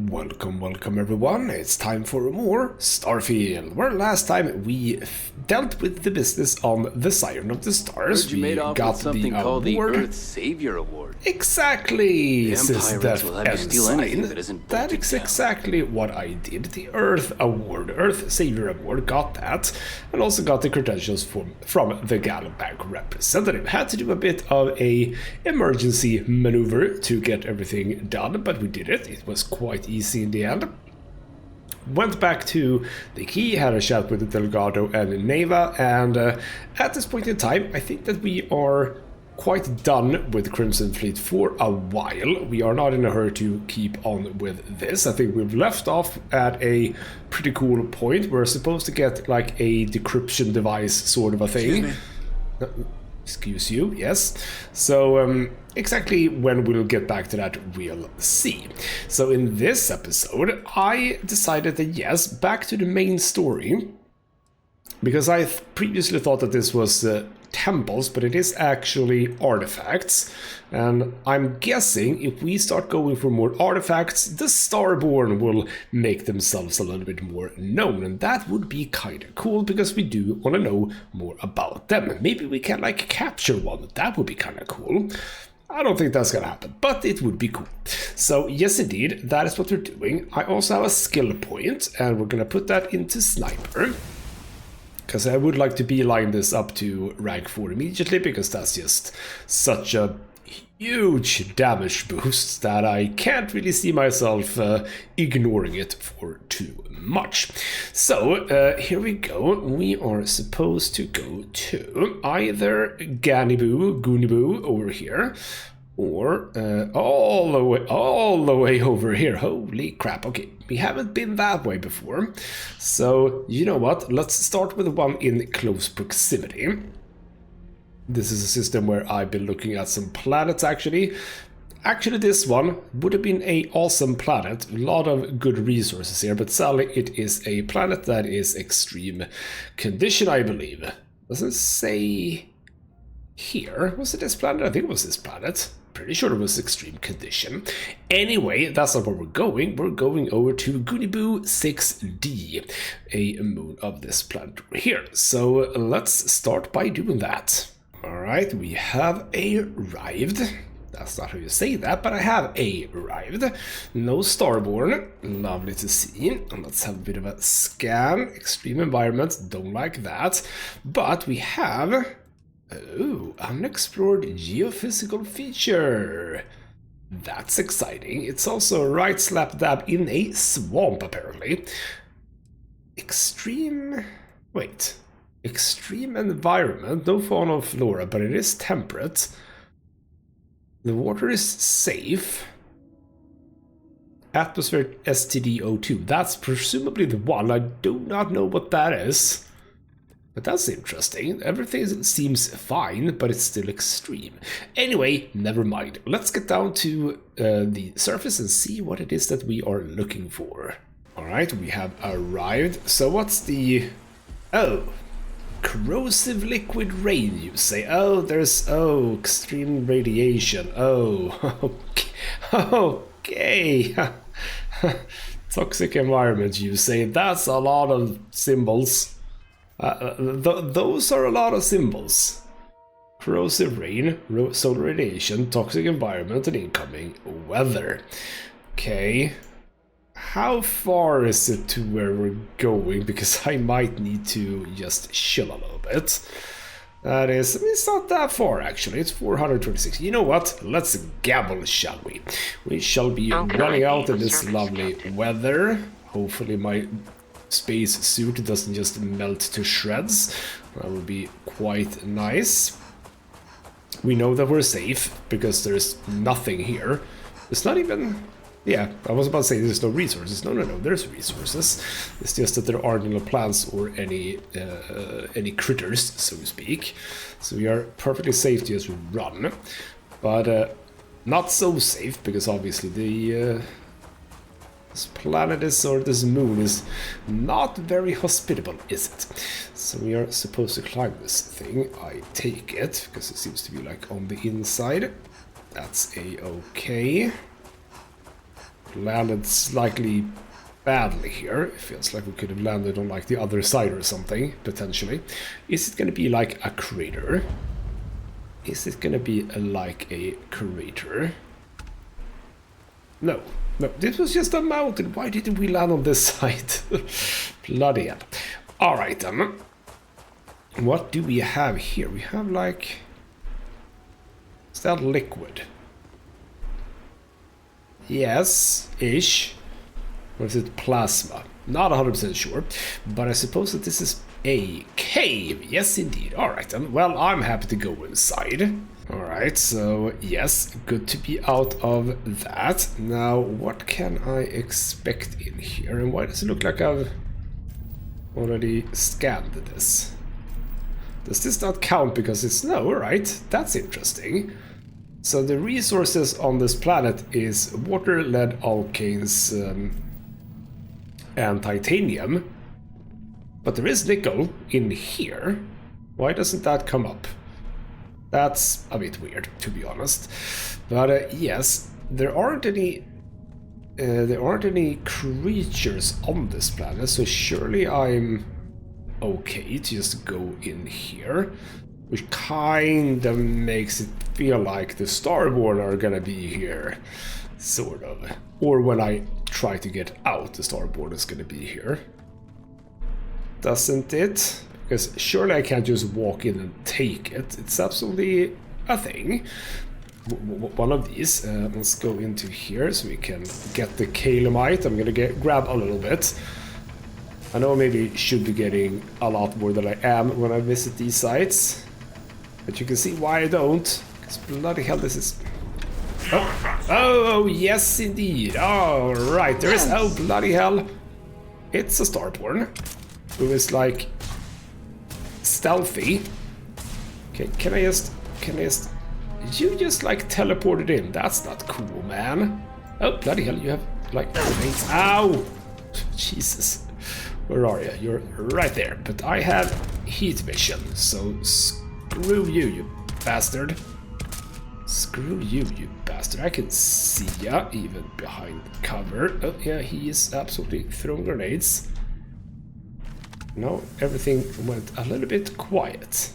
Welcome everyone, it's time for more Starfield, where last time we dealt with the business on the Siren of the Stars. We got something called the Earth Savior Award. Exactly, Says the will have you steal anything that isn't that is exactly what I did. The Earth Award, Earth Savior Award, got that, and also got the credentials from the Gal Bank representative. Had to do a bit of a emergency maneuver to get everything done, but we did it. It was quite easy in the end. Went back to the key, had a chat with the Delgado and Neva, and at this point in time, I think that we are quite done with Crimson Fleet for a while. We are not in a hurry to keep on with this. I think we've left off at a pretty cool point. We're supposed to get like a decryption device sort of a thing. Excuse you, yes. So exactly when we'll get back to that, we'll see. So in this episode, I decided that yes, back to the main story, because I previously thought that this was temples, but it is actually artifacts. And I'm guessing if we start going for more artifacts, the Starborn will make themselves a little bit more known, and that would be kind of cool because we do want to know more about them. Maybe we can like capture one. That would be kind of cool. I don't think that's gonna happen, but it would be cool. So yes indeed, that is what we're doing. I also have a skill point, and we're gonna put that into Sniper, because I would like to beeline this up to rank 4 immediately, because that's just such a huge damage boost that I can't really see myself ignoring it for too much. So here we go. We are supposed to go to either Gooniboo over here, or all the way over here. Holy crap. Okay, we haven't been that way before. So, you know what? Let's start with the one in close proximity. This is a system where I've been looking at some planets, actually. Actually, this one would have been an awesome planet. A lot of good resources here, but sadly, it is a planet that is extreme condition, I believe. Doesn't say here. Was it this planet? I think it was this planet. Pretty sure it was extreme condition. Anyway, that's not where we're going. We're going over to Gooniboo 6D, a moon of this planet over here. So let's start by doing that. Alright, we have arrived. That's not how you say that, but I have arrived. No Starborn. Lovely to see. And let's have a bit of a scan. Extreme environment. Don't like that. But we have... oh, unexplored geophysical feature. That's exciting. It's also right slap dab in a swamp, apparently. Extreme... wait. Extreme environment. No fauna or flora, but it is temperate. The water is safe. Atmosphere STD02. That's presumably the one. I do not know what that is. But that's interesting. Everything seems fine, but it's still extreme. Anyway, never mind. Let's get down to the surface and see what it is that we are looking for. Alright, we have arrived. So what's the... oh, corrosive liquid rain, you say. Oh, there's... oh, extreme radiation. Oh, okay. Toxic environment, you say. That's a lot of symbols. Those are a lot of symbols. Corrosive rain, solar radiation, toxic environment, and incoming weather. Okay. How far is it to where we're going? Because I might need to just chill a little bit. That is, I mean, it's not that far actually. It's 426. You know what? Let's gamble, shall we? We shall be running out in this lovely weather. Hopefully my space suit doesn't just melt to shreds. That would be quite nice. We know that we're safe because there's nothing here. It's not even... yeah, I was about to say there's no resources. No, there's resources. It's just that there aren't any plants or any critters, so to speak. So we are perfectly safe to just run. But not so safe, because obviously the... this planet is, or this moon is not very hospitable, is it? So we are supposed to climb this thing. I take it, because it seems to be like on the inside. That's a-okay. landed slightly badly here. It feels like we could have landed on like the other side or something, potentially. Is it gonna be like a crater? Is it gonna be like a crater? No, no, this was just a mountain. Why didn't we land on this side? Bloody hell. Alright then. What do we have here? We have like... Is that liquid? Yes, ish. Or is it plasma? Not 100% sure, but I suppose that this is a cave. Yes, indeed. Alright then. Well, I'm happy to go inside. Alright, so yes, good to be out of that. Now, what can I expect in here? And why does it look like I've already scanned this? Does this not count because it's no? Alright, that's interesting. So the resources on this planet is water, lead, alkanes, and titanium. But there is nickel in here. Why doesn't that come up? That's a bit weird, to be honest. But yes, there aren't any creatures on this planet, so surely I'm okay to just go in here, which kind of makes it feel like the Starborn are gonna be here, sort of. Or when I try to get out, the Starborn is gonna be here. Doesn't it? Because surely I can't just walk in and take it. It's absolutely a thing. One of these. Let's go into here so we can get the calamite. I'm gonna grab a little bit. I know maybe should be getting a lot more than I am when I visit these sites. But you can see why I don't. Because bloody hell, this is... Oh, yes indeed. Alright, there is... Oh, bloody hell. It's a Starborn. Who is like... stealthy. Okay, can I just... You just like teleported in. That's not cool, man. Oh, bloody hell, you have like... Ow! Jesus. Where are you? You're right there. But I have heat vision, so screw you, you bastard. Screw you, you bastard. I can see ya, even behind cover. Oh, yeah, he is absolutely throwing grenades. No, everything went a little bit quiet.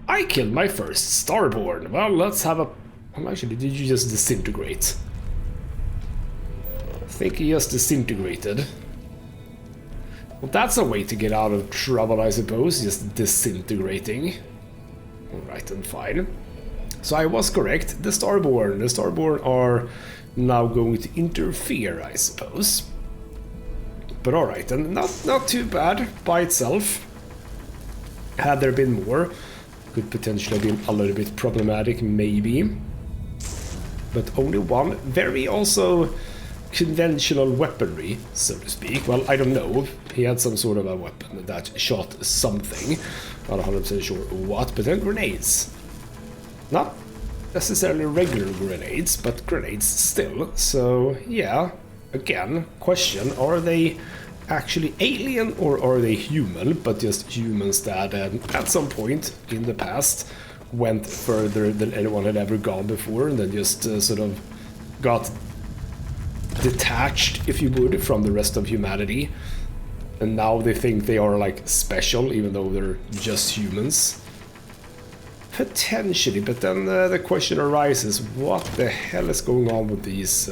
I killed my first Starborn. Well, let's have a... Well, actually, did you just disintegrate? I think he just disintegrated. Well, that's a way to get out of trouble, I suppose, just disintegrating. Alright, then fine. So I was correct. The Starborn are now going to interfere, I suppose. But alright, and not too bad by itself. Had there been more, could potentially have been a little bit problematic, maybe. But only one. Very also conventional weaponry, so to speak. Well, I don't know. He had some sort of a weapon that shot something. Not 100% sure what, but then grenades. Not necessarily regular grenades, but grenades still. So, yeah. Again, question, are they actually alien or are they human, but just humans that at some point in the past went further than anyone had ever gone before and then just sort of got detached, if you would, from the rest of humanity, and now they think they are like special even though they're just humans? Potentially, but then the question arises, what the hell is going on with these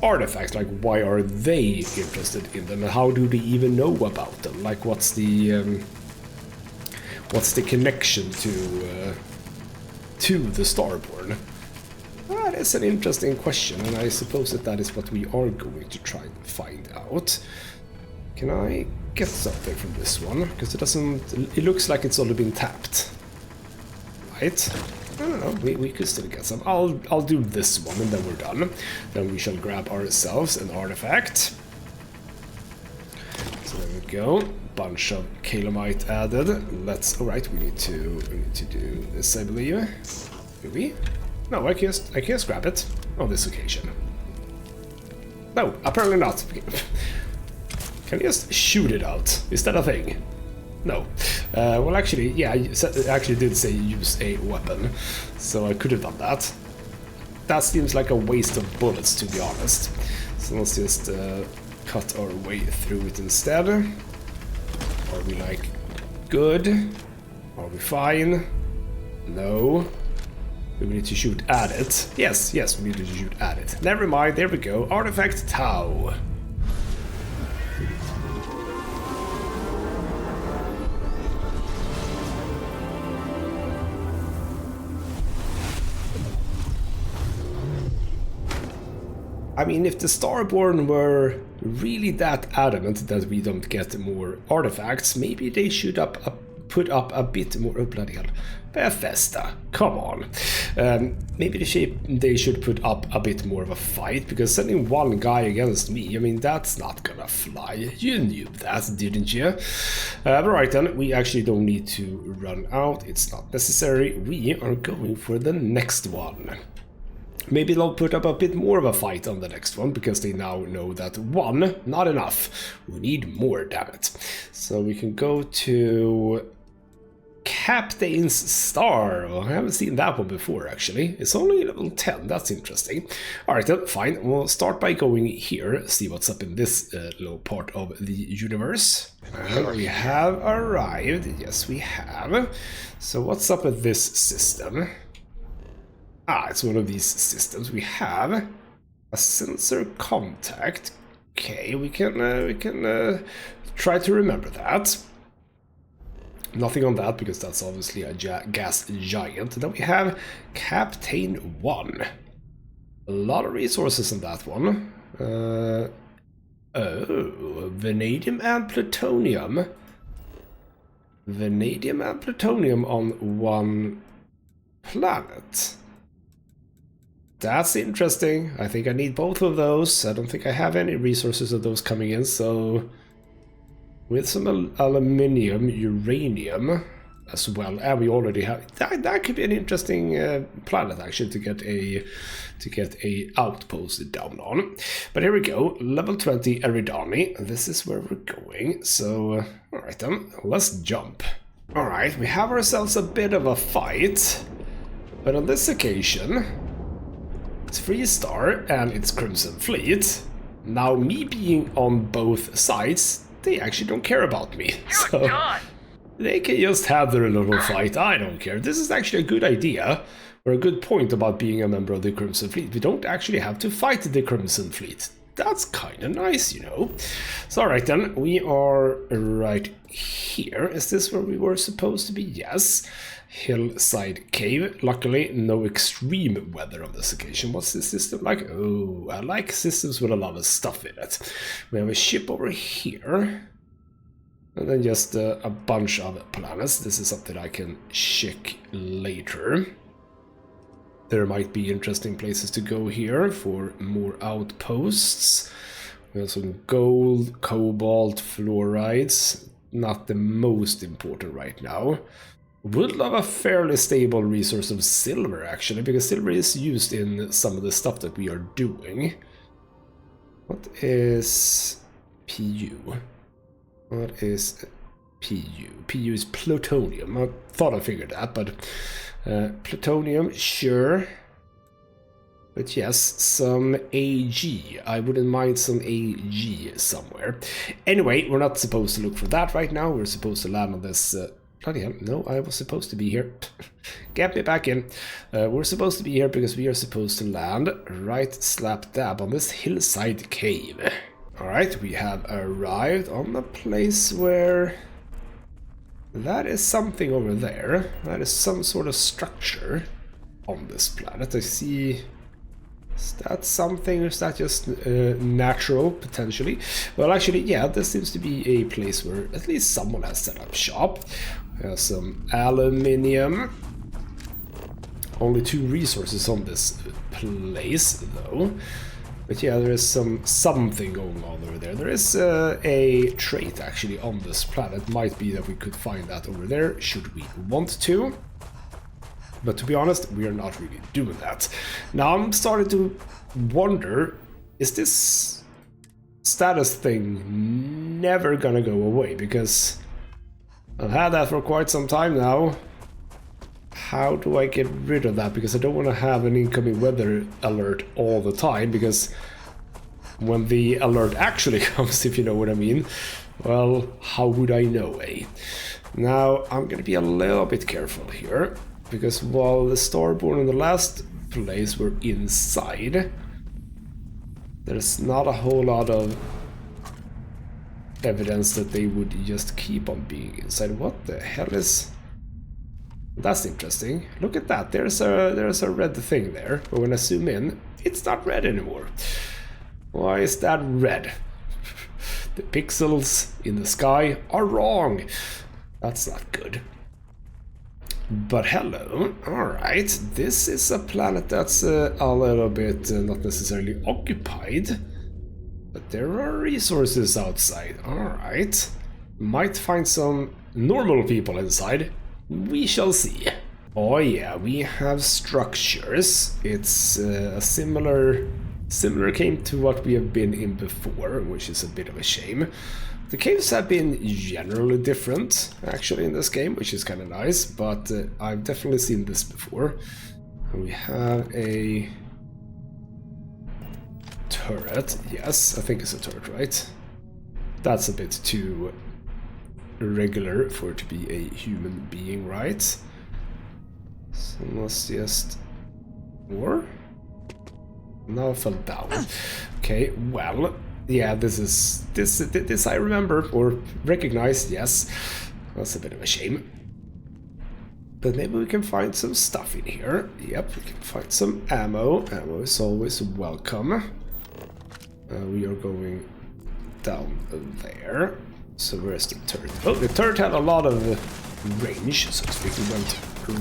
artifacts? Like, why are they interested in them, and how do they even know about them? Like, what's the connection to the Starborn? That is an interesting question, and I suppose that is what we are going to try and find out. Can I get something from this one? Because it doesn't. It looks like it's already been tapped. Right? I don't know, we could still get some. I'll do this one and then we're done. Then we shall grab ourselves an artifact. So there we go. Bunch of calamite added. Let's. Alright, we need to do this, I believe. Do we? No, I can just grab it on this occasion. No, apparently not. Can you just shoot it out? Is that a thing? No. Well, actually, yeah, I actually did say use a weapon, so I could have done that. that seems like a waste of bullets, to be honest. So let's just cut our way through it instead. Are we like good? Are we fine? No. We need to shoot at it. Yes, we need to shoot at it. Never mind, there we go. Artifact Tau. I mean, if the Starborn were really that adamant that we don't get more artifacts, maybe they should put up a bit more. Oh, bloody hell. Bethesda, come on. Maybe they should put up a bit more of a fight, because sending one guy against me, I mean, that's not gonna fly. You knew that, didn't you? Alright then, we actually don't need to run out. It's not necessary. We are going for the next one. Maybe they'll put up a bit more of a fight on the next one, because they now know that one, not enough. We need more, damn it. So we can go to Captain's Star. Well, I haven't seen that one before, actually. It's only level 10, that's interesting. Alright then, fine. We'll start by going here, see what's up in this little part of the universe. We have arrived. Yes, we have. So what's up with this system? It's one of these systems. We have a sensor contact. Okay, we can try to remember that. Nothing on that, because that's obviously a gas giant. And then we have Captain 1. A lot of resources in that one. Vanadium and plutonium. Vanadium and plutonium on one planet. That's interesting. I think I need both of those. I don't think I have any resources of those coming in, so with some aluminium, uranium as well, and we already have that could be an interesting planet actually to get a outpost down on. But here we go, level 20 Eridani. This is where we're going. So all right then, let's jump. All right, we have ourselves a bit of a fight, but on this occasion it's Freestar and it's Crimson Fleet. Now, me being on both sides, they actually don't care about me. So they can just have their little fight. I don't care. This is actually a good idea, or a good point about being a member of the Crimson Fleet. We don't actually have to fight the Crimson Fleet. That's kind of nice, you know. So alright then, we are right here. Is this where we were supposed to be? Yes. Hillside Cave. Luckily, no extreme weather on this occasion. What's this system like? Oh, I like systems with a lot of stuff in it. We have a ship over here. And then just a bunch of planets. This is something I can check later. There might be interesting places to go here for more outposts. We have some gold, cobalt, fluorides. Not the most important right now. Would love a fairly stable resource of silver, actually, because silver is used in some of the stuff that we are doing. What is PU? What is PU? PU is plutonium. I thought I figured that, but plutonium, sure. But yes, some AG. I wouldn't mind some AG somewhere. Anyway, we're not supposed to look for that right now. We're supposed to land on this... bloody hell, no, I was supposed to be here. Get me back in. We're supposed to be here because we are supposed to land right slap dab on this hillside cave. Alright, we have arrived on the place where... that is something over there. That is some sort of structure on this planet. I see... is that something, or is that just natural, potentially? Well, actually, yeah, this seems to be a place where at least someone has set up shop. We have some aluminium. Only 2 resources on this place, though. But yeah, there is something going on over there. There is a trait, actually, on this planet. Might be that we could find that over there, should we want to. But to be honest, we are not really doing that. Now I'm starting to wonder, is this status thing never gonna go away? Because I've had that for quite some time now. how do I get rid of that? Because I don't want to have an incoming weather alert all the time, because when the alert actually comes, if you know what I mean, well, how would I know, eh? Now, I'm gonna be a little bit careful here, because while the Starborn in the last place were inside, there's not a whole lot of evidence that they would just keep on being inside. What the hell is... That's interesting. Look at that. There's a red thing there, but when I zoom in, it's not red anymore. Why is that red? The pixels in the sky are wrong. That's not good. But hello. Alright, this is a planet that's a little bit not necessarily occupied, but there are resources outside. Alright. Might find some normal people inside. We shall see. Oh yeah, we have structures. It's a similar game to what we have been in before, which is a bit of a shame. The caves have been generally different, actually, in this game, which is kind of nice, but I've definitely seen this before. We have a turret. Yes, I think it's a turret, right? That's a bit too irregular for it to be a human being, right? So let's just... Or? Now I fell down. Okay, well... Yeah, this I remember or recognize, yes. That's a bit of a shame. But maybe we can find some stuff in here. Yep, we can find some ammo. Ammo is always welcome. We are going down there. So where's the turret? Oh, the turret had a lot of range, so to speak. We went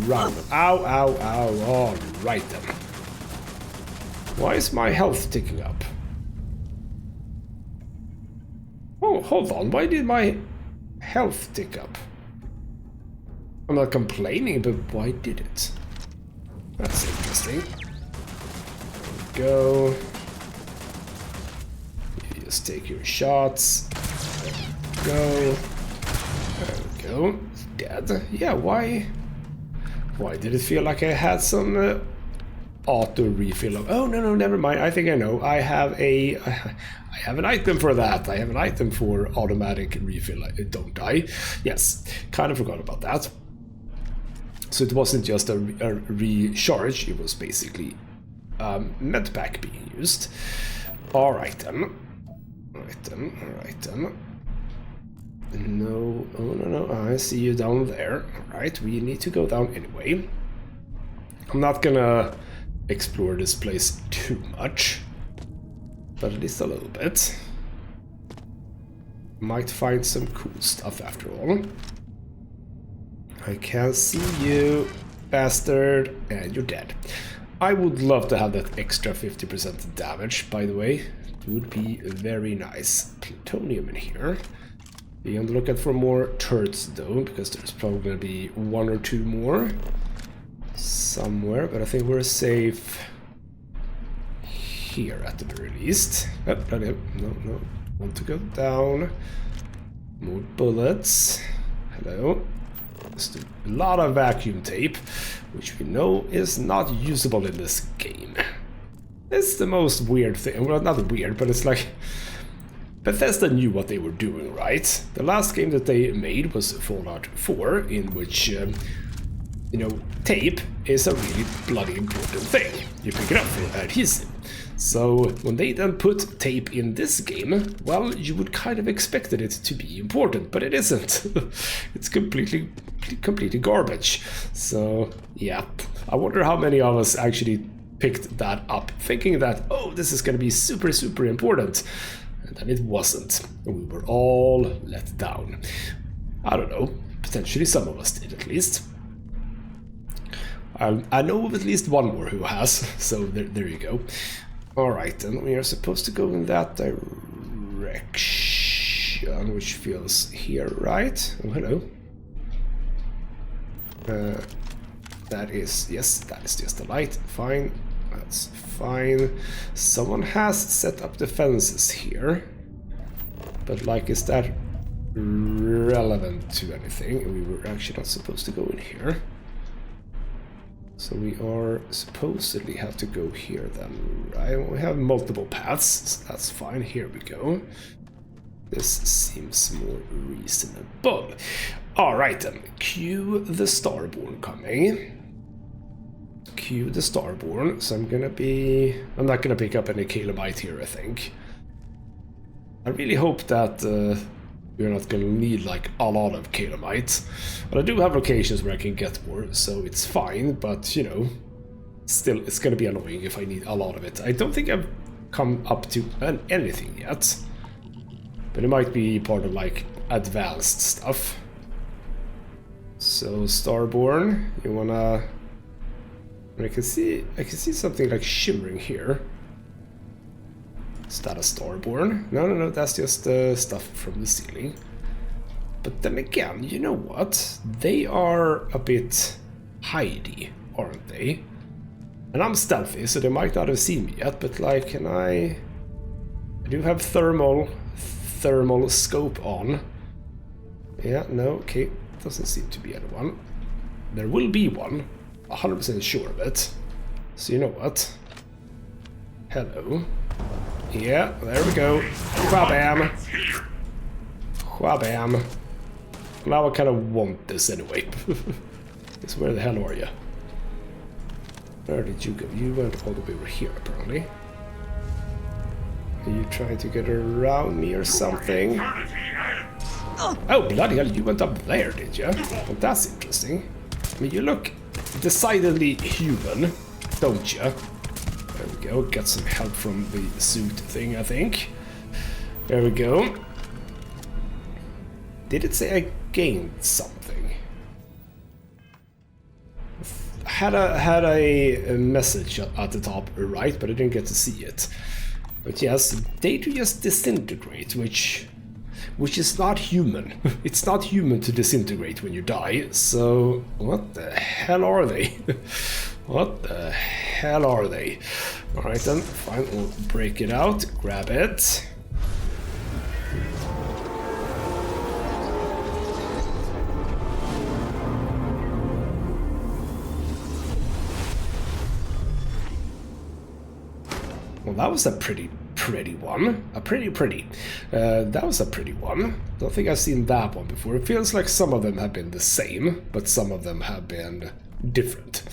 around. Ow, ow, ow. All right then. Why is my health ticking up? Oh, hold on. Why did my health tick up? I'm not complaining, but why did it? That's interesting. There we go. You just take your shots. There we go. There we go. Dead. Yeah, why? Why did it feel like I had some auto refill of... Oh, no, never mind. I think I know. I have an item for that. I have an item for automatic refill, don't I? Yes, kind of forgot about that. So it wasn't just a recharge, it was basically medpack being used. Alright then. Alright then. No, oh no, I see you down there. Alright, we need to go down anyway. I'm not gonna explore this place too much, but at least a little bit. Might find some cool stuff after all. I can see you, bastard, and you're dead. I would love to have that extra 50% damage, by the way. It would be very nice. Plutonium in here. Be on the lookout for more turrets though, because there's probably going to be one or two more somewhere, but I think we're safe here at the very least. Oh, no. Want to go down. More bullets. Hello. Just a lot of vacuum tape, which we know is not usable in this game. It's the most weird thing. Well, not weird, but it's like... Bethesda knew what they were doing, right? The last game that they made was Fallout 4, in which... you know, tape is a really bloody important thing. You pick it up for adhesive. So when they then put tape in this game, well, you would kind of expected it to be important, but it isn't. It's completely garbage. So yeah, I wonder how many of us actually picked that up, thinking that, oh, this is going to be super important. And then it wasn't. We were all let down. I don't know. Potentially some of us did, at least. I know of at least one more who has, so there you go. Alright, then we are supposed to go in that direction, which feels here, right? Oh, hello. That is, yes, that is just a light. Fine, that's fine. Someone has set up the fences here. But, like, is that relevant to anything? We were actually not supposed to go in here. So we are supposedly have to go here then. We have multiple paths, so that's fine. Here we go. This seems more reasonable. Alright then, cue the Starborn coming. Cue the Starborn, so I'm not gonna pick up any kilobyte here, I think. I really hope that we're not gonna need like a lot of kilobytes. But I do have locations where I can get more, so it's fine, but you know, still it's gonna be annoying if I need a lot of it. I don't think I've come up to anything yet. But it might be part of like advanced stuff. So Starborn, you wanna... I can see something like shimmering here. Is that a Starborn? No, that's just stuff from the ceiling. But then again, you know what? They are a bit hidey, aren't they? And I'm stealthy, so they might not have seen me yet, but like, can I do have thermal scope on. Yeah, no, okay. Doesn't seem to be anyone. There will be one. 100% sure of it. So you know what? Hello. Yeah, there we go. Whabam. Whabam. Now I kind of want this anyway. Because where the hell are you? Where did you go? You went all the way over here, apparently. Are you trying to get around me or something? Oh, bloody hell, you went up there, did you? Well, that's interesting. I mean, you look decidedly human, don't you? There we go, got some help from the suit thing, I think. There we go. Did it say I gained something? Had a message at the top right, but I didn't get to see it. But yes, they do just disintegrate, which is not human. It's not human to disintegrate when you die, so what the hell are they? What the hell are they? Alright then, fine, we'll break it out, grab it. Well, that was a pretty one. That was a pretty one. Don't think I've seen that one before. It feels like some of them have been the same, but some of them have been different.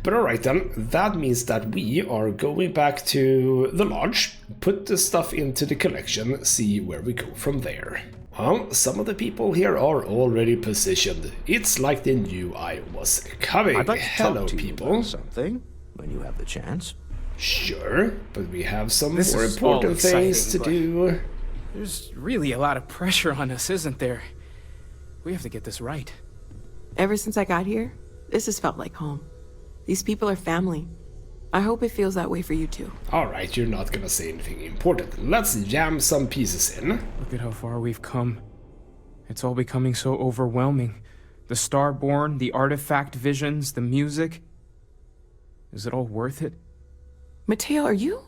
But alright then, that means that we are going back to the lodge, put the stuff into the collection, see where we go from there. Well, some of the people here are already positioned. It's like they knew I was coming. I'd like to Hello, talk to people. You about something when you have the chance. Sure, but we have some more important things to do. There's really a lot of pressure on us, isn't there? We have to get this right. Ever since I got here, this has felt like home. These people are family. I hope it feels that way for you too. Alright, you're not gonna say anything important. Let's jam some pieces in. Look at how far we've come. It's all becoming so overwhelming. The Starborn, the artifact visions, the music. Is it all worth it? Mateo, are you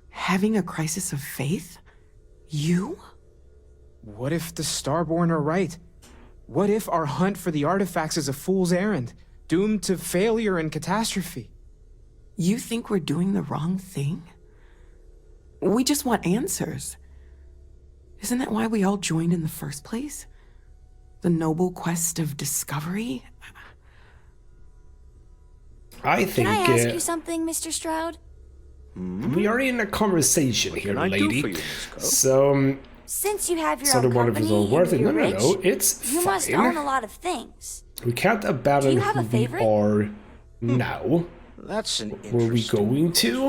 having a crisis of faith? You? What if the Starborn are right? What if our hunt for the artifacts is a fool's errand, doomed to failure and catastrophe? You think we're doing the wrong thing? We just want answers. Isn't that why we all joined in the first place? The noble quest of discovery? I think... Can I ask you something, Mr. Stroud? We are in a conversation here, lady. So, since you have your sort own of wonderful, company worth it. and you're rich, No, it's you fine. must own a lot of things. We can't abandon Do you have a who we favorite? are now. That's an interesting Were we going to?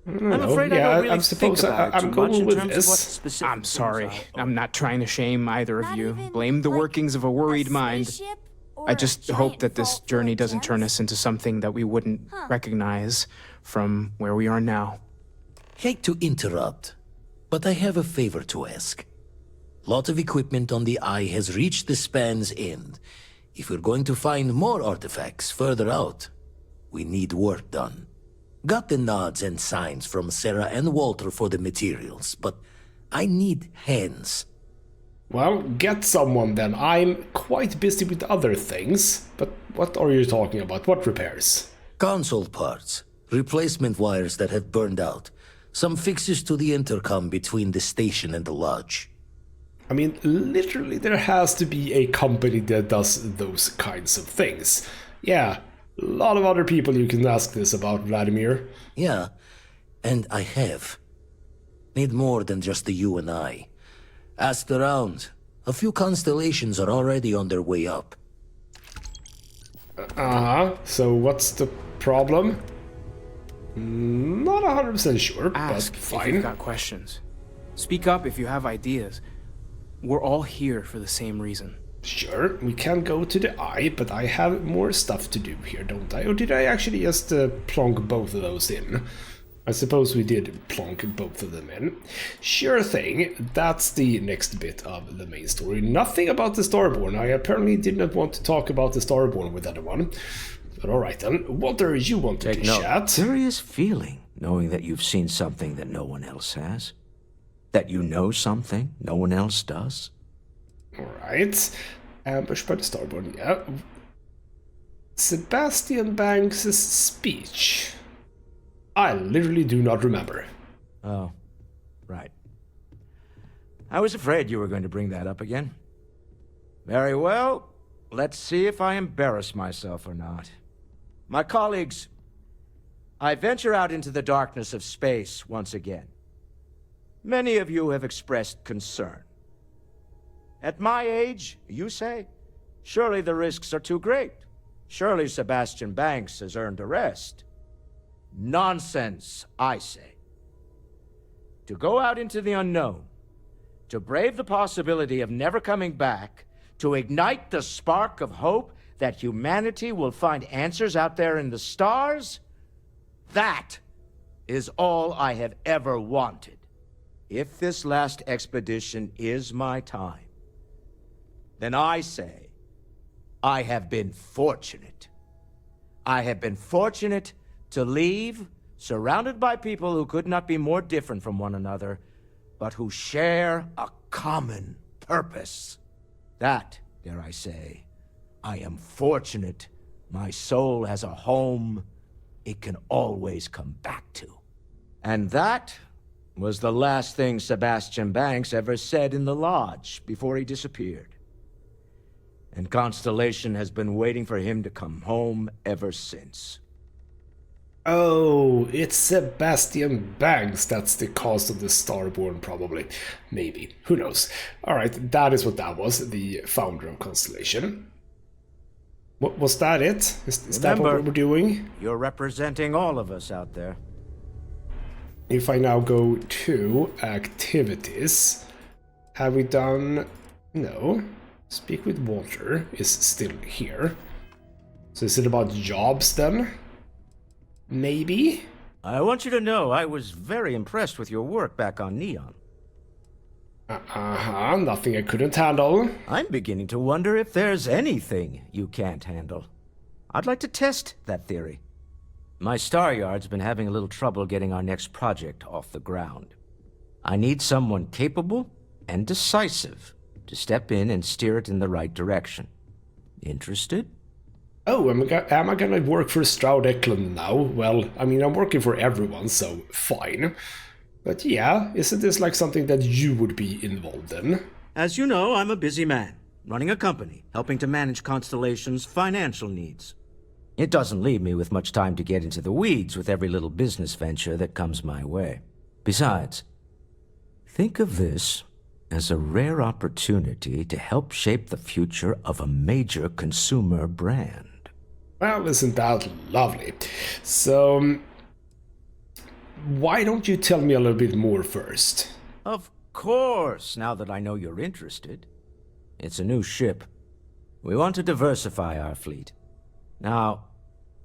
I don't know. I'm afraid Yeah, I don't really I'm supposed think about it I'm too going much in with terms of what this. specific I'm sorry. things I'm not trying to shame either of Not you. even, Blame the like, workings of a worried mind. spaceship or I a just giant hope that this vault full journey of doesn't turn gems? us into something that we wouldn't recognize from where we are now. Hate to interrupt, but I have a favor to ask. Lot of equipment on the Eye has reached the span's end. If we're going to find more artifacts further out, we need work done. Got the nods and signs from Sarah and Walter for the materials, but I need hands. Well, get someone then. I'm quite busy with other things. But what are you talking about? What repairs? Console parts, replacement wires that have burned out, some fixes to the intercom between the station and the lodge. I mean, literally there has to be a company that does those kinds of things. Yeah, a lot of other people you can ask this about, Vladimir. Yeah, and I have. Need more than just the you and I. Asked around. A few constellations are already on their way up. So what's the problem? Not 100% sure, Ask but if fine. you've got questions. Speak up if you have ideas. We're all here for the same reason. Sure, we can go to the eye, but I have more stuff to do here, don't I? Or did I actually just plonk both of those in? I suppose we did plonk both of them in. Sure thing, that's the next bit of the main story. Nothing about the Starborn. I apparently did not want to talk about the Starborn with anyone. But alright then, Walter, you want to chat? Curious feeling, knowing that you've seen something that no one else has. That you know something no one else does. Alright. Ambush by the Starborn, yeah. Sebastian Banks' speech. I literally do not remember. Oh, right. I was afraid you were going to bring that up again. Very well. Let's see if I embarrass myself or not. My colleagues, I venture out into the darkness of space once again. Many of you have expressed concern. At my age, you say, surely the risks are too great. Surely Sebastian Banks has earned a rest. Nonsense, I say. To go out into the unknown, to brave the possibility of never coming back, to ignite the spark of hope that humanity will find answers out there in the stars, that is all I have ever wanted. If this last expedition is my time, then I say, I have been fortunate. I have been fortunate to leave, surrounded by people who could not be more different from one another, but who share a common purpose. That, dare I say, I am fortunate my soul has a home it can always come back to. And that was the last thing Sebastian Banks ever said in the lodge before he disappeared. And Constellation has been waiting for him to come home ever since. Oh, it's Sebastian Banks that's the cause of the Starborn, probably. Maybe. Who knows? Alright, that is what that was, the founder of Constellation. What was that it? Is that what we're doing? You're representing all of us out there. If I now go to activities, have we done... No. Speak with Walter is still here. So is it about jobs then? Maybe? I want you to know I was very impressed with your work back on Neon. Nothing I couldn't handle. I'm beginning to wonder if there's anything you can't handle. I'd like to test that theory. My Star Yard's been having a little trouble getting our next project off the ground. I need someone capable and decisive to step in and steer it in the right direction. Interested? Oh, am I gonna work for Stroud Eklund now? Well, I mean, I'm working for everyone, so fine. But yeah, isn't this like something that you would be involved in? As you know, I'm a busy man, running a company, helping to manage Constellation's financial needs. It doesn't leave me with much time to get into the weeds with every little business venture that comes my way. Besides, think of this as a rare opportunity to help shape the future of a major consumer brand. Well, isn't that lovely? So, why don't you tell me a little bit more first? Of course, now that I know you're interested. It's a new ship. We want to diversify our fleet. Now,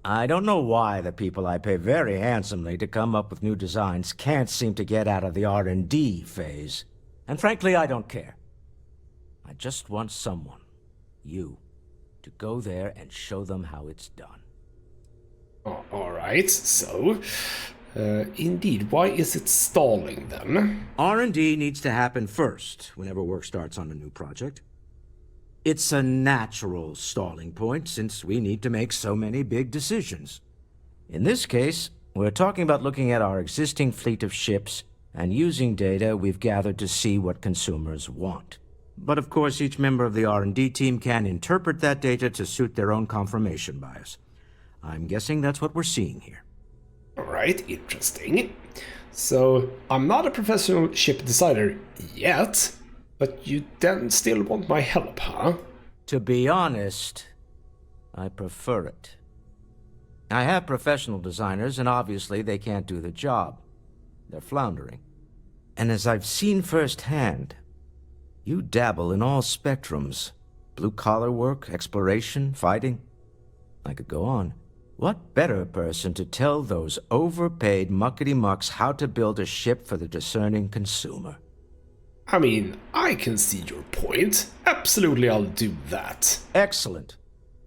I don't know why the people I pay very handsomely to come up with new designs can't seem to get out of the R&D phase. And frankly, I don't care. I just want someone, you, to go there and show them how it's done. Alright, so... Indeed. Why is it stalling then? R&D needs to happen first whenever work starts on a new project. It's a natural stalling point since we need to make so many big decisions. In this case, we're talking about looking at our existing fleet of ships and using data we've gathered to see what consumers want. But of course, each member of the R&D team can interpret that data to suit their own confirmation bias. I'm guessing that's what we're seeing here. Alright, interesting. So, I'm not a professional ship designer yet, but you then still want my help, huh? To be honest, I prefer it. I have professional designers, and obviously they can't do the job. They're floundering. And as I've seen firsthand, you dabble in all spectrums. Blue-collar work, exploration, fighting. I could go on. What better person to tell those overpaid muckety-mucks how to build a ship for the discerning consumer? I mean, I can see your point. Absolutely, I'll do that. Excellent.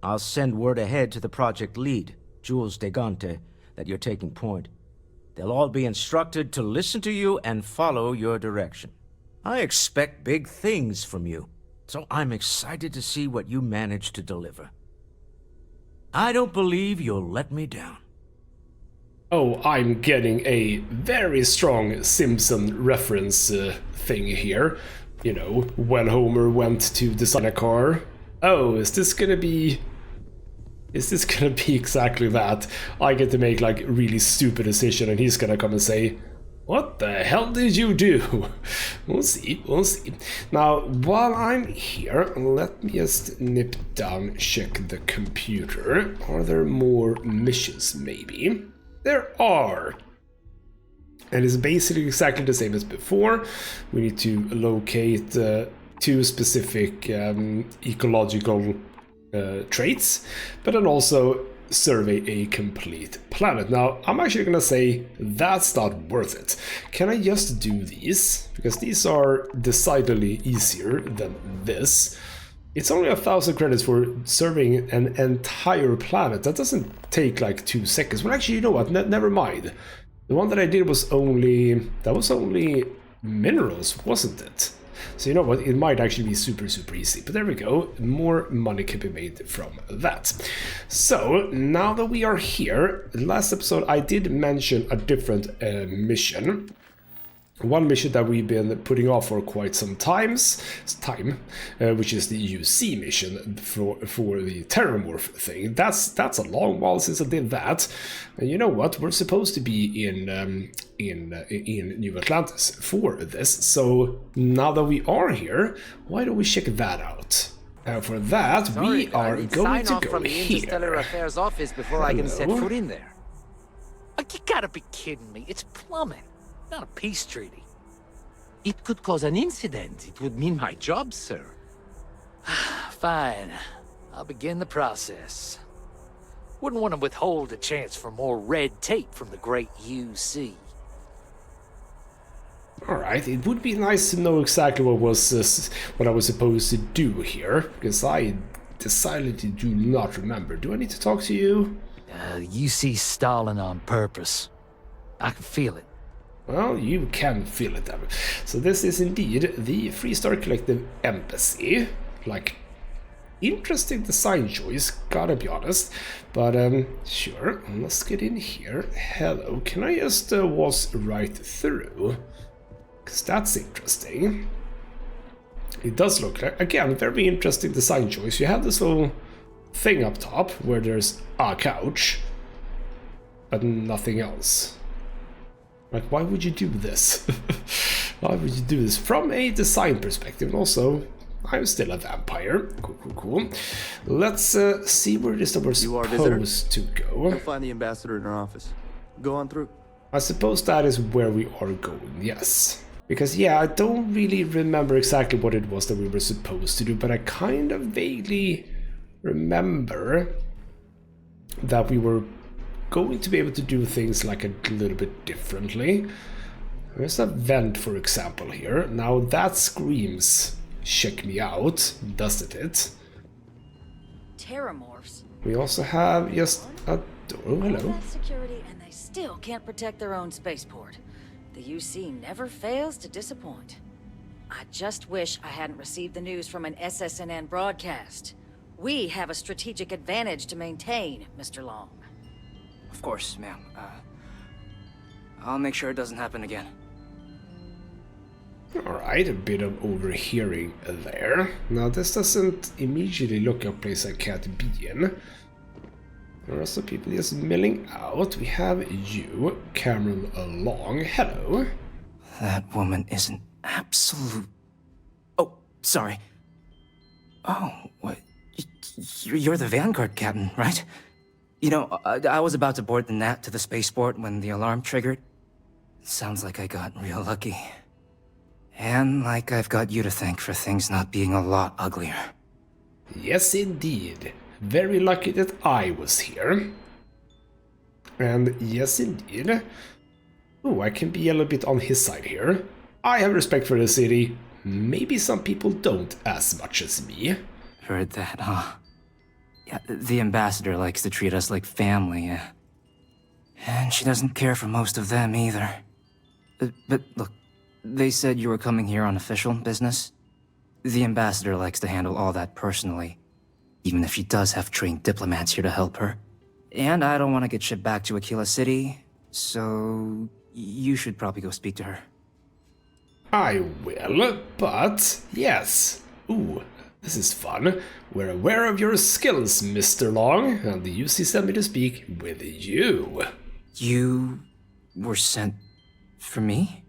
I'll send word ahead to the project lead, Jules Degante, that you're taking point. They'll all be instructed to listen to you and follow your direction. I expect big things from you, so I'm excited to see what you manage to deliver. I don't believe you'll let me down. Oh, I'm getting a very strong Simpson reference thing here. You know, when Homer went to design a car. Oh, is this gonna be exactly that? I get to make like really stupid decision and he's gonna come and say, what the hell did you do? We'll see, we'll see. Now, while I'm here, let me just nip down, check the computer. Are there more missions, maybe? There are! And it's basically exactly the same as before. We need to locate 2 specific ecological traits, but then also survey a complete planet. Now, I'm actually gonna say that's not worth it. Can I just do these? Because these are decidedly easier than this. It's only 1,000 credits for surveying an entire planet. That doesn't take like 2 seconds. Well, actually, you know what? Never mind. The one that I did was only minerals, wasn't it? So you know what, it might actually be super easy, but there we go, more money can be made from that. So now that we are here, last episode I did mention a different mission. One mission that we've been putting off for quite some time, which is the UC mission for the Terramorph thing. That's a long while since I did that. And you know what? We're supposed to be in New Atlantis for this. So now that we are here, why don't we check that out? For that, we are going to go from the here. Interstellar Affairs office before I can set foot in there. You gotta be kidding me! It's plumbing. Not a peace treaty. It could cause an incident. It would mean my job, sir. Fine. I'll begin the process. Wouldn't want to withhold a chance for more red tape from the great UC. Alright, it would be nice to know exactly what I was supposed to do here, because I decidedly do not remember. Do I need to talk to you? UC stalling on purpose. I can feel it. Well, you can feel it then. So this is indeed the Freestar Collective Embassy. Like, interesting design choice, gotta be honest. But, sure, let's get in here. Hello, can I just waltz right through? Because that's interesting. It does look like, again, very interesting design choice. You have this little thing up top where there's a couch, but nothing else. Like, why would you do this? Why would you do this? From a design perspective, and also, I'm still a vampire. Cool. Let's see where it is that we're supposed to go. You'll find the ambassador in our office. Go on through. I suppose that is where we are going, yes. Because, yeah, I don't really remember exactly what it was that we were supposed to do, but I kind of vaguely remember that we were going to be able to do things like a little bit differently. There's a vent, for example, here. Now that screams, check me out, doesn't it? Terramorphs. We also have just a door. Oh, hello. All that security and they still can't protect their own spaceport. The UC never fails to disappoint. I just wish I hadn't received the news from an SSNN broadcast. We have a strategic advantage to maintain, Mr. Long. Of course, ma'am. I'll make sure it doesn't happen again. Alright, a bit of overhearing there. Now, this doesn't immediately look like a place I can't be in. There are some people just milling out. We have you, Cameron Long. Hello. That woman is an absolute... Oh, sorry. Oh, what? You're the Vanguard captain, right? You know, I was about to board the Nat to the spaceport when the alarm triggered. Sounds like I got real lucky. And like I've got you to thank for things not being a lot uglier. Yes, indeed. Very lucky that I was here. And yes, indeed. Oh, I can be a little bit on his side here. I have respect for the city. Maybe some people don't as much as me. Heard that, huh? Yeah, the ambassador likes to treat us like family, yeah. And she doesn't care for most of them either. But look, they said you were coming here on official business. The ambassador likes to handle all that personally, even if she does have trained diplomats here to help her. And I don't want to get shipped back to Aquila City, so you should probably go speak to her. I will, but yes. Ooh, this is fun. We're aware of your skills, Mr. Long, and the UC sent me to speak with you. You were sent for me?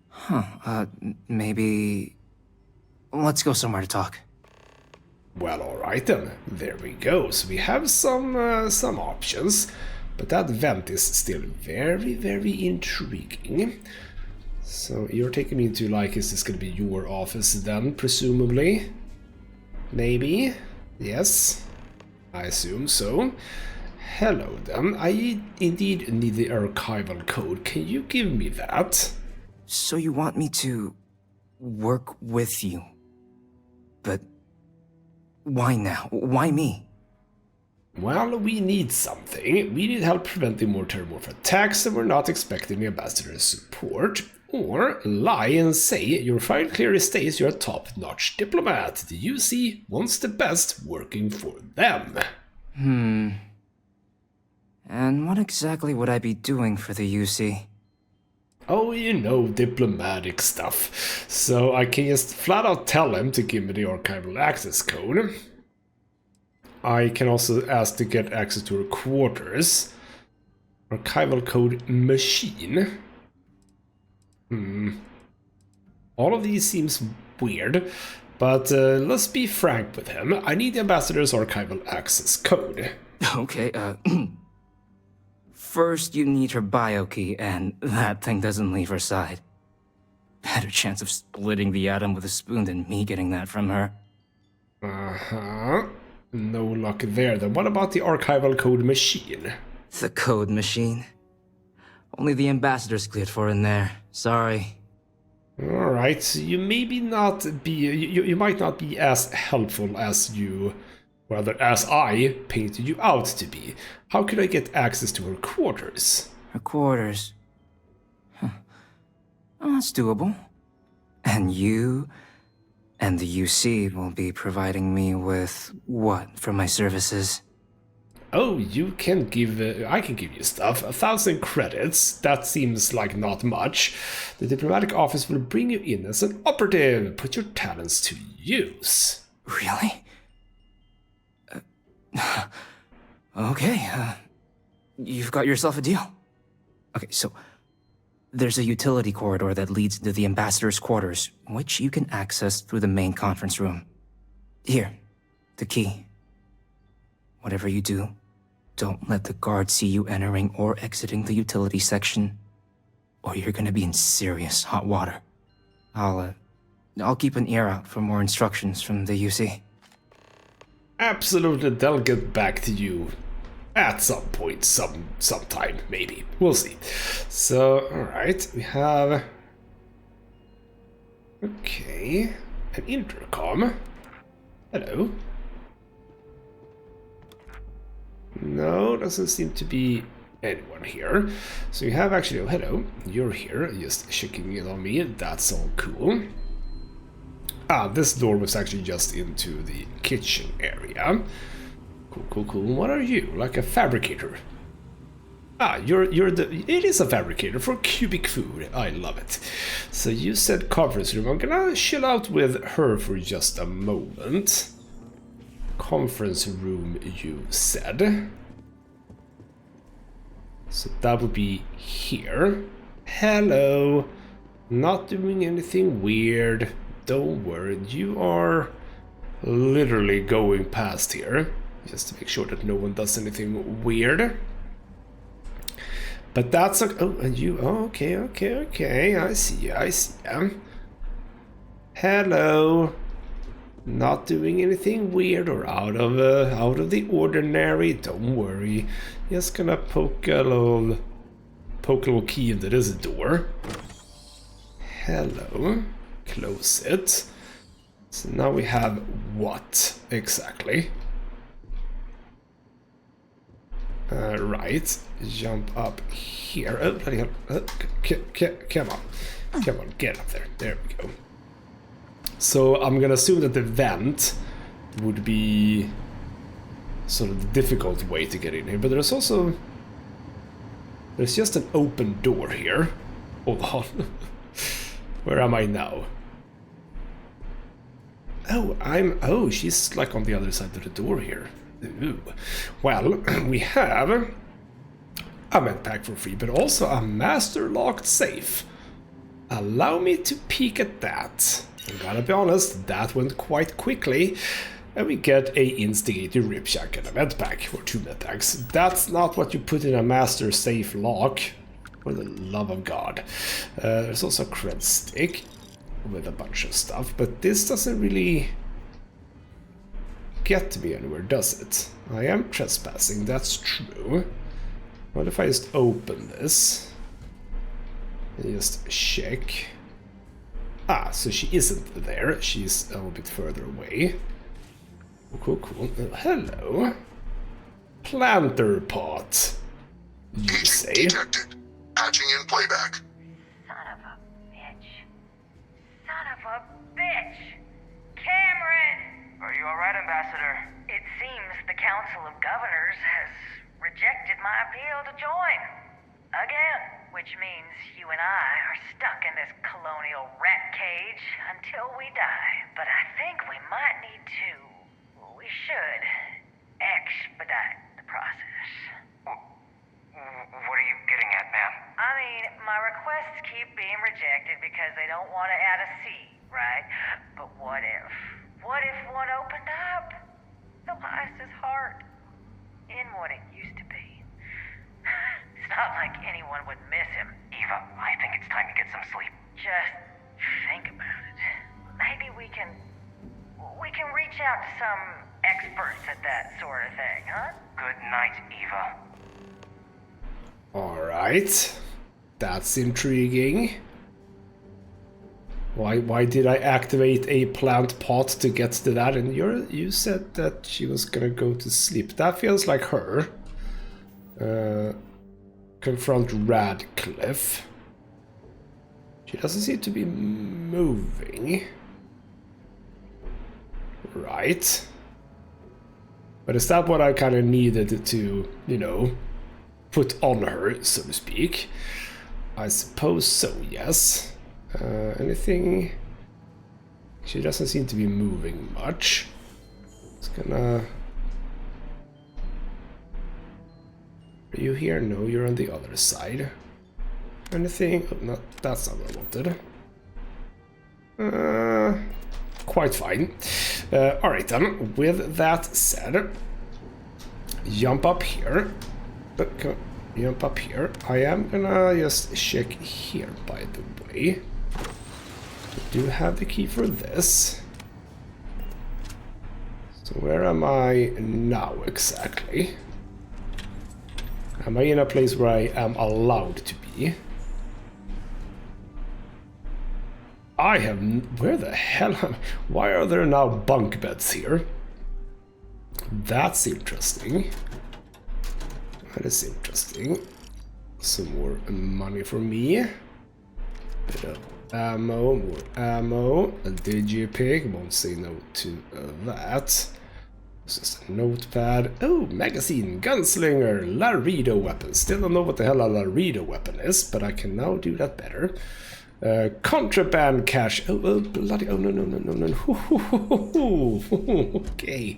Huh, maybe... Let's go somewhere to talk. Well, alright then. There we go. So we have some options, but that vent is still very, very intriguing. So you're taking me into, like, is this gonna be your office then, presumably? Maybe? Yes? I assume so. Hello then. I indeed need the archival code. Can you give me that? So you want me to work with you? But why now? Why me? Well, we need something. We need help preventing more terramorph attacks, and we're not expecting the ambassador's support. Or lie and say your file clearly states you're a top-notch diplomat. The UC wants the best working for them. And what exactly would I be doing for the UC? Oh, you know, diplomatic stuff. So I can just flat out tell him to give me the archival access code. I can also ask to get access to her quarters. Archival code machine. All of these seems weird, but let's be frank with him. I need the ambassador's archival access code. Okay, first you need her bio key, and that thing doesn't leave her side. Better chance of splitting the atom with a spoon than me getting that from her. Uh-huh. No luck there then. What about the archival code machine? The code machine? Only the ambassador's cleared for in there. Sorry. Alright, so you maybe not be... You might not be as helpful as you... Rather, as I painted you out to be. How could I get access to her quarters? Her quarters? Huh. Oh, that's doable. And you and the UC will be providing me with what for my services? Oh, you can give... I can give you stuff. 1,000 credits. That seems like not much. The diplomatic office will bring you in as an operative. Put your talents to use. Really? Okay, you've got yourself a deal. Okay, so there's a utility corridor that leads into the ambassador's quarters, which you can access through the main conference room. Here, the key. Whatever you do, don't let the guards see you entering or exiting the utility section, or you're gonna be in serious hot water. I'll keep an ear out for more instructions from the UC. Absolutely, they'll get back to you at some point, sometime, maybe. We'll see. So, alright, we have... Okay, an intercom. Hello. No, doesn't seem to be anyone here. So you have actually, oh hello, you're here, just checking in on me, that's all cool. Ah, this door was actually just into the kitchen area. Cool. What are you? Like a fabricator? Ah, it is a fabricator for cubic food. I love it. So you said conference room. I'm gonna chill out with her for just a moment. Conference room, you said. So that would be here. Hello. Not doing anything weird. Don't worry. You are literally going past here. Just to make sure that no one does anything weird. But that's a... Oh, and you... Oh, okay. I see you. Hello. Not doing anything weird or out of the ordinary. Don't worry. Just gonna poke a little key into this door. Hello. Close it. So now we have what exactly? Right. Jump up here. Oh, bloody hell. Come on, get up there. There we go. So I'm gonna assume that the vent would be sort of the difficult way to get in here, but there's just an open door here. Hold on. Where am I now? Oh, she's like on the other side of the door here. Ooh. Well, we have a med pack for free, but also a master locked safe. Allow me to peek at that. I gotta be honest, that went quite quickly. And we get a instigator ripjack and a med pack, or 2 med packs. That's not what you put in a master safe lock. For the love of God. There's also a cred stick with a bunch of stuff, but this doesn't really get me anywhere, does it? I am trespassing, that's true. What if I just open this and just check? Ah, so she isn't there. She's a little bit further away. Cool. Hello. Planter pot, you say? Detected. Patching in playback. Son of a bitch! Cameron! Are you alright, Ambassador? It seems the Council of Governors has rejected my appeal to join. Again. Which means you and I are stuck in this colonial rat cage until we die. But I think we might need to... We should expedite the process. What are you getting at, ma'am? I mean, my requests keep being rejected because they don't want to add a C, right? But what if? What if one opened up? The Elias's heart in what it used to be. It's not like anyone would miss him. Eva, I think it's time to get some sleep. Just think about it. Maybe we can reach out to some experts at that sort of thing, huh? Good night, Eva. Alright. That's intriguing. Why did I activate a plant pot to get to that? And you said that she was gonna go to sleep. That feels like her. Confront Radcliffe. She doesn't seem to be moving. Right. But is that what I kind of needed to, you know, put on her, so to speak? I suppose so, yes. Anything? She doesn't seem to be moving much. It's gonna... Are you here? No, you're on the other side. Anything? Oh, no, that's not what I wanted. Quite fine. Alright then, with that said, jump up here. Jump up here. I am gonna just check here, by the way. I do have the key for this. So where am I now exactly? Am I in a place where I am allowed to be? I have... Where the hell am... Why are there now bunk beds here? That's interesting. that is interesting. Some more money for me. Bit of ammo, more ammo. A digipig, won't say no to that. This is a notepad. Oh, magazine, gunslinger, Laredo weapon. Still don't know what the hell a Laredo weapon is, but I can now do that better. Contraband cash. Oh, bloody. Oh, no. Okay.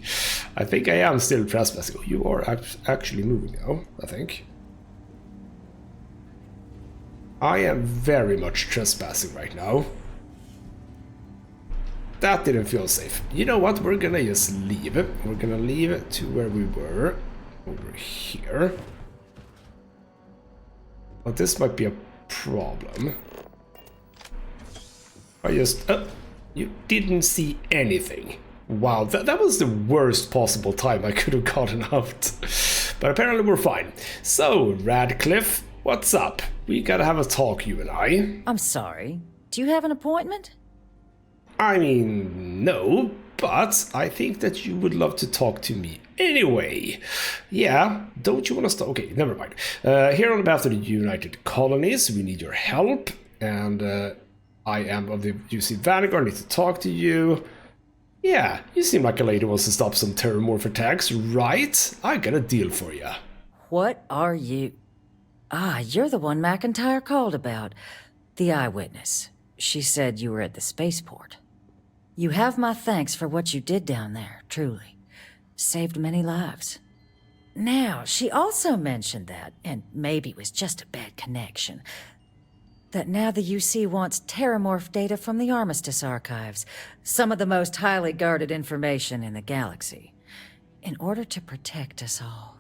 I think I am still trespassing. Oh, you are actually moving now, I think. I am very much trespassing right now. That didn't feel safe. You know what? We're gonna just leave it. We're gonna leave it to where we were. Over here. But this might be a problem. I just... you didn't see anything. Wow, that was the worst possible time I could have gotten out. But apparently we're fine. So, Radcliffe, what's up? We gotta have a talk, you and I. I'm sorry. Do you have an appointment? I mean, no, but I think that you would love to talk to me anyway. Yeah, don't you want to start? Okay, never mind. Here on behalf of the United Colonies, we need your help, and I am of the UC Vanguard, I need to talk to you. Yeah, you seem like a lady who wants to stop some terramorph attacks, right? I got a deal for you. What are you? Ah, you're the one McIntyre called about. The eyewitness. She said you were at the spaceport. You have my thanks for what you did down there, truly. Saved many lives. Now, she also mentioned that, and maybe it was just a bad connection, that now the UC wants terramorph data from the Armistice archives, some of the most highly guarded information in the galaxy, in order to protect us all.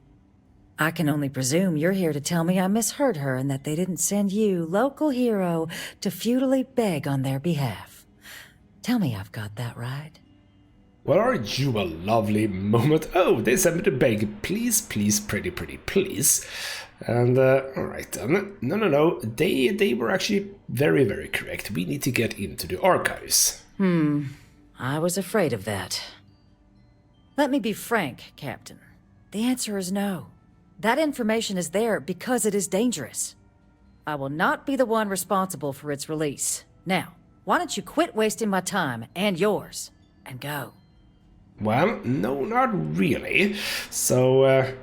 I can only presume you're here to tell me I misheard her and that they didn't send you, local hero, to futilely beg on their behalf. Tell me I've got that right. Well, aren't you a lovely moment? Oh, they sent me to beg. Please, please, pretty, please. And, alright then. No. They were actually very, very correct. We need to get into the archives. I was afraid of that. Let me be frank, Captain. The answer is no. That information is there because it is dangerous. I will not be the one responsible for its release. Now, why don't you quit wasting my time and yours, and go? Well, no, not really. So,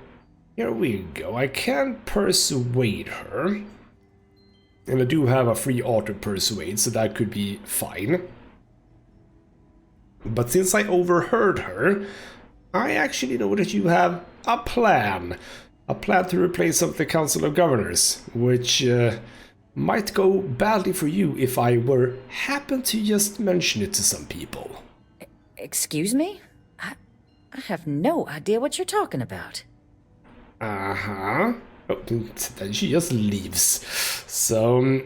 here we go. I can persuade her. And I do have a free auto persuade, so that could be fine. But since I overheard her, I actually know that you have a plan. A plan to replace some of the Council of Governors, which might go badly for you if I were happen to just mention it to some people. Excuse me? I have no idea what you're talking about. Uh-huh. Oh, then she just leaves. So,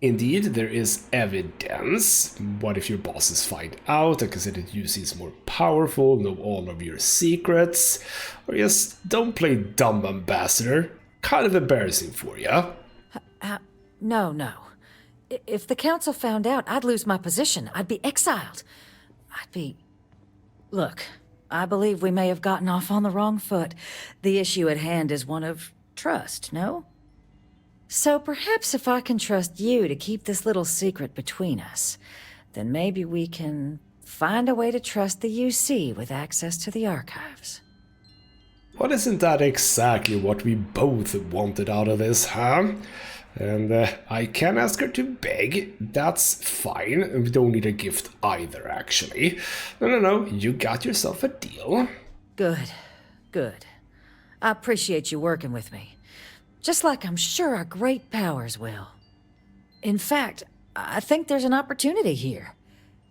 indeed, there is evidence. What if your bosses find out and consider that UC is more powerful, know all of your secrets? Or just don't play dumb, ambassador. Kind of embarrassing for you. No. If the council found out, I'd lose my position. I'd be exiled. Look, I believe we may have gotten off on the wrong foot. The issue at hand is one of trust, no? So perhaps if I can trust you to keep this little secret between us, then maybe we can find a way to trust the UC with access to the archives. Well, isn't that exactly what we both wanted out of this, huh? And I can ask her to beg, that's fine. We don't need a gift either, actually. No, you got yourself a deal. Good. I appreciate you working with me. Just like I'm sure our great powers will. In fact, I think there's an opportunity here.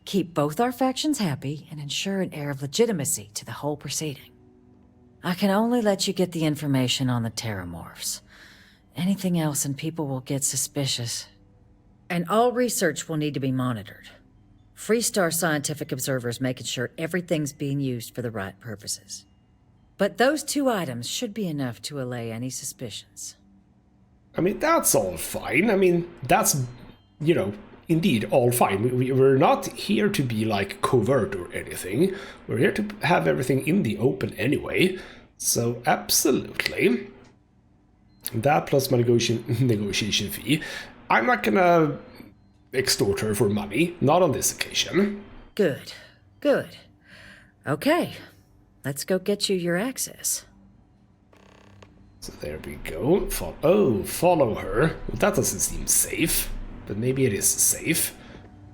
Keep both our factions happy and ensure an air of legitimacy to the whole proceeding. I can only let you get the information on the terramorphs. Anything else and people will get suspicious. And all research will need to be monitored. Freestar scientific observers making sure everything's being used for the right purposes. But those 2 items should be enough to allay any suspicions. I mean, that's all fine. I mean, that's, indeed all fine. We're not here to be, like, covert or anything. We're here to have everything in the open anyway. So absolutely. That plus my negotiation fee. I'm not gonna extort her for money, not on this occasion. Good, good. Okay, let's go get you your access. So there we go. Follow her. Well, that doesn't seem safe, but maybe it is safe.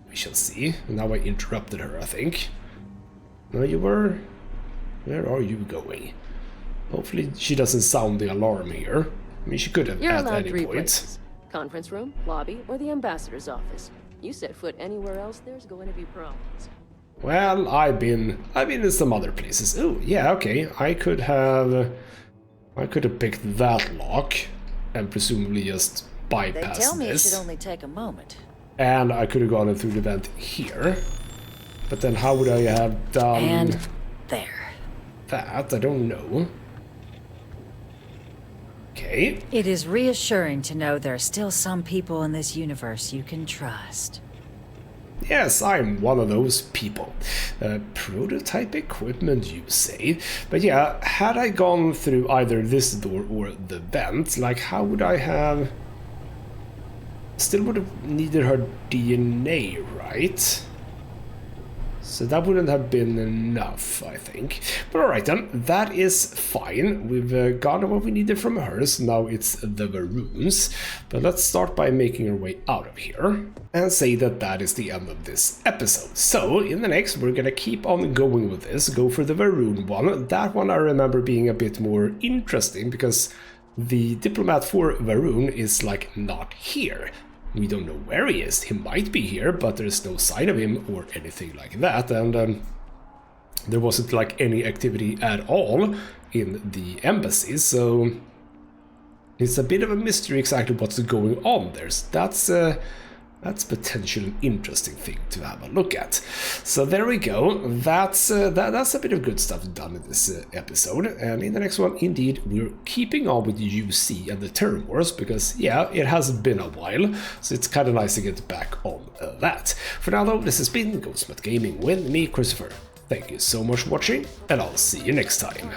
We shall see. Now I interrupted her, I think. No, you were... Where are you going? Hopefully she doesn't sound the alarm here. I mean, she could have You're at allowed any 3 point. places. Conference room, lobby, or the ambassador's office. You set foot anywhere else, there's going to be problems. Well, I've been in some other places. Oh, yeah, okay. I could have picked that lock and presumably just bypassed this. They tell me it should only take a moment. And I could have gone through the vent here. But then how would I have done... And there. That? I don't know. Okay. It is reassuring to know there are still some people in this universe you can trust. Yes, I'm one of those people. Prototype equipment, you say? But yeah, had I gone through either this door or the vent, like how would I have... Still would have needed her DNA, right? So that wouldn't have been enough, I think. But alright then, that is fine. We've gotten what we needed from hers. Now it's the Varoons. But let's start by making our way out of here. And say that that is the end of this episode. So, in the next, we're gonna keep on going with this. Go for the Varoon one. That one I remember being a bit more interesting, because the diplomat for Varoon is, like, not here. We don't know where he is. He might be here, but there's no sign of him or anything like that. And there wasn't like any activity at all in the embassy, so it's a bit of a mystery exactly what's going on there. So that's potentially an interesting thing to have a look at. So there we go. That's a bit of good stuff done in this episode. And in the next one, indeed, we're keeping on with UC and the Terror Wars, because, yeah, it has been a while, so it's kind of nice to get back on that. For now, though, this has been ghostmutgaming with me, Christopher. Thank you so much for watching, and I'll see you next time.